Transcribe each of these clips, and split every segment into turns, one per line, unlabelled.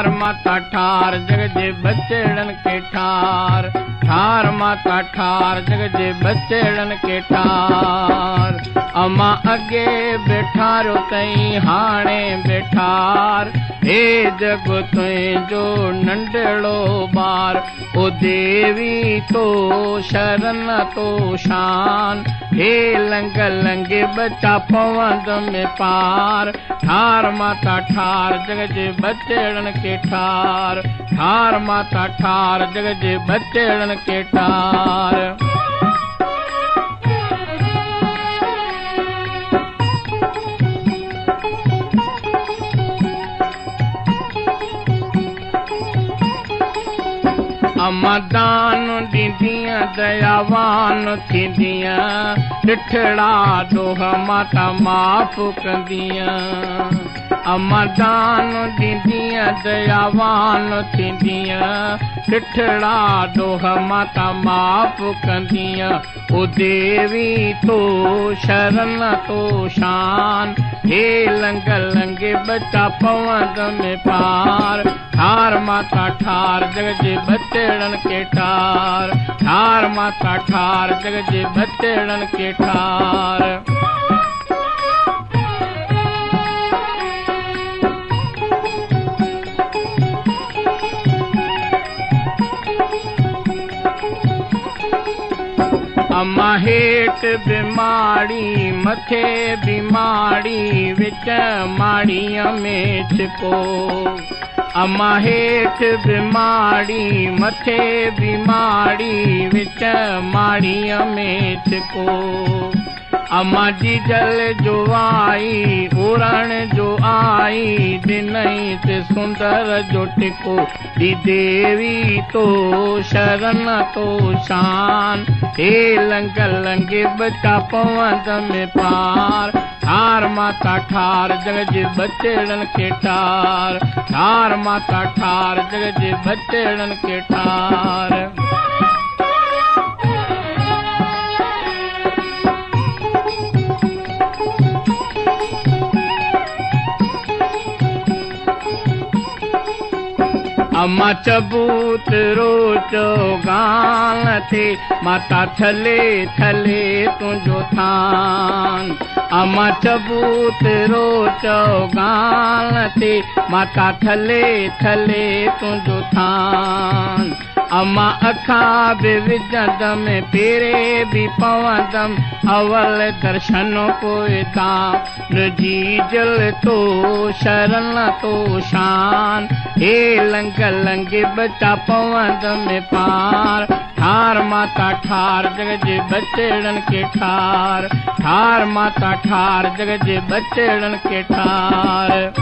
ठार माता ठार जग जे बचड़न के ठार, ठार माता ठार जग जे बचड़न के ठार। अमा अगे बेठारो तई हाणे बेठार, हे जग तुंहिंजो नंढड़ो ॿार। ओ देवी तो शरण तो शान, हे लंग लंगे बचा पवंद में पार। ठार माता ठार जग जे बचड़न के ठार, ठार माता ठार जग जे बचड़न के ठार। अमा दान दीदियां दयावान थींदियां, ॾिठड़ा ॾोह माता माफ़ कंदियां। अमा दान दीदियां दयावान थींदियां, ॾिठड़ा ॾोह माता माफ़ कंदियां। ओ देवी तो शरण तो शान, हे लंग लंगे बचा पवंद में पार। ठार माता ठार जग जे बचड़न के ठार, ठार माता ठार जग जे बचड़न के ठार। अमा हेठ बीमारी मथे बीमारी, विच माड़ीअ में छिको। अमा हेठ बीमारी मथे बीमारी, विच माड़ीअ में छिको। अमा जी जल जो आई उरण जो आई, दिनई ते सुंदर जो टिको। दी देवी तो शरण तो शान, हे लंग लंगे बचा पवंद में पार। ठार माता ठार जग जे बचड़न के ठार, ठार माता ठार जग जे बचड़न के ठार। अमा चबूत रोचो गान थे, माता थले थले तुझो थान। अमा चबूत रोचो गान थे, माता थले थले तुझो थान। अमा अखा बि विझंदम पेरे बि पवंदम, अवल दर्शन पोइ तां जी जल तो शरण तो शान। हे लंग लंगे बचा पवंद में पार। ठार माता ठार जग जे बचड़न के ठार, ठार माता ठार जग जे बचड़न के ठार।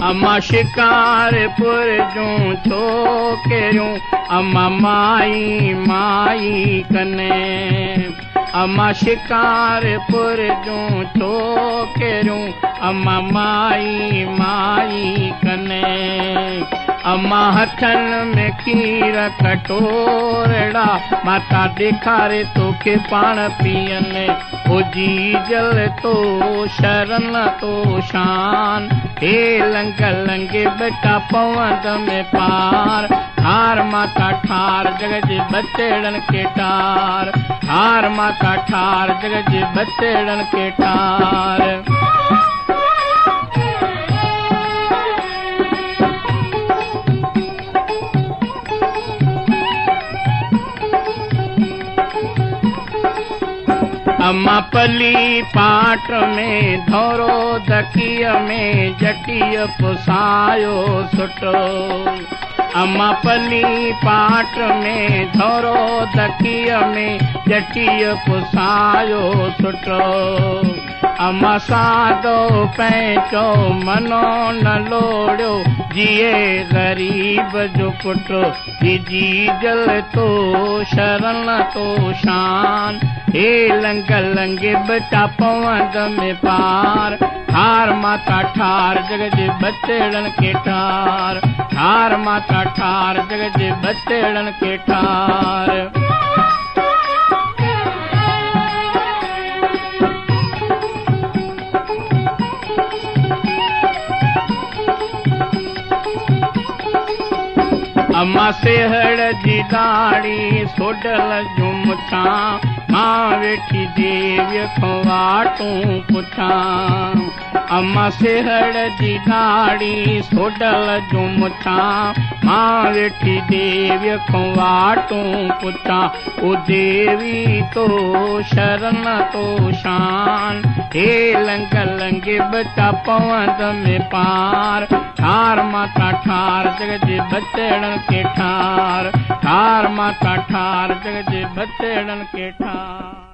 अमा शिकारपुर जूं छोकिरियूं, अमा माई माई कने। अमा शिकारपुर जूं छोकिरियूं, अमा माई माई कने। अमा हथन में खीर कटोरड़ा, माता ॾेखारे तोखे पाण पीअन। ओ जी जल तो शरण तो शान, हे लंग लंगे बचा पवंद में पार। ठार माता ठार जग जे बचड़न के ठार, ठार माता ठार जग जे बचड़न के ठार। अमा पली पाट में धोरो दकीअ में, जटीअ पुसायो सुठो। अमा पली पाट में धोरो दकीअ में, जटीअ पुसायो सुठो। अम्मा सादो पैंचो मनो न लोड़ो जिए गरीब जो पुटो जी जल तो शरण तो शान हे लंग लंगे बचा पवंद में पार ठार माता ठार जग जे बचड़न के ठार ठार माता ठार जग जे बचड़न के ठार अम्मा सेहड़ जी दाड़ी सोडल जुमछा मां वेठी देवी खवाटूं पुछा अम्मा सेहड़ जी दाड़ी सोडल जुमछा मां वेठी देवी खवाटूं पुछा ओ देवी तो शरण तो शान हे लंग लंगे बचा पवंद में पार ठार माता ठार जग जे बचड़न के ठार ठार माता ठार जग जे बचड़न के ठार।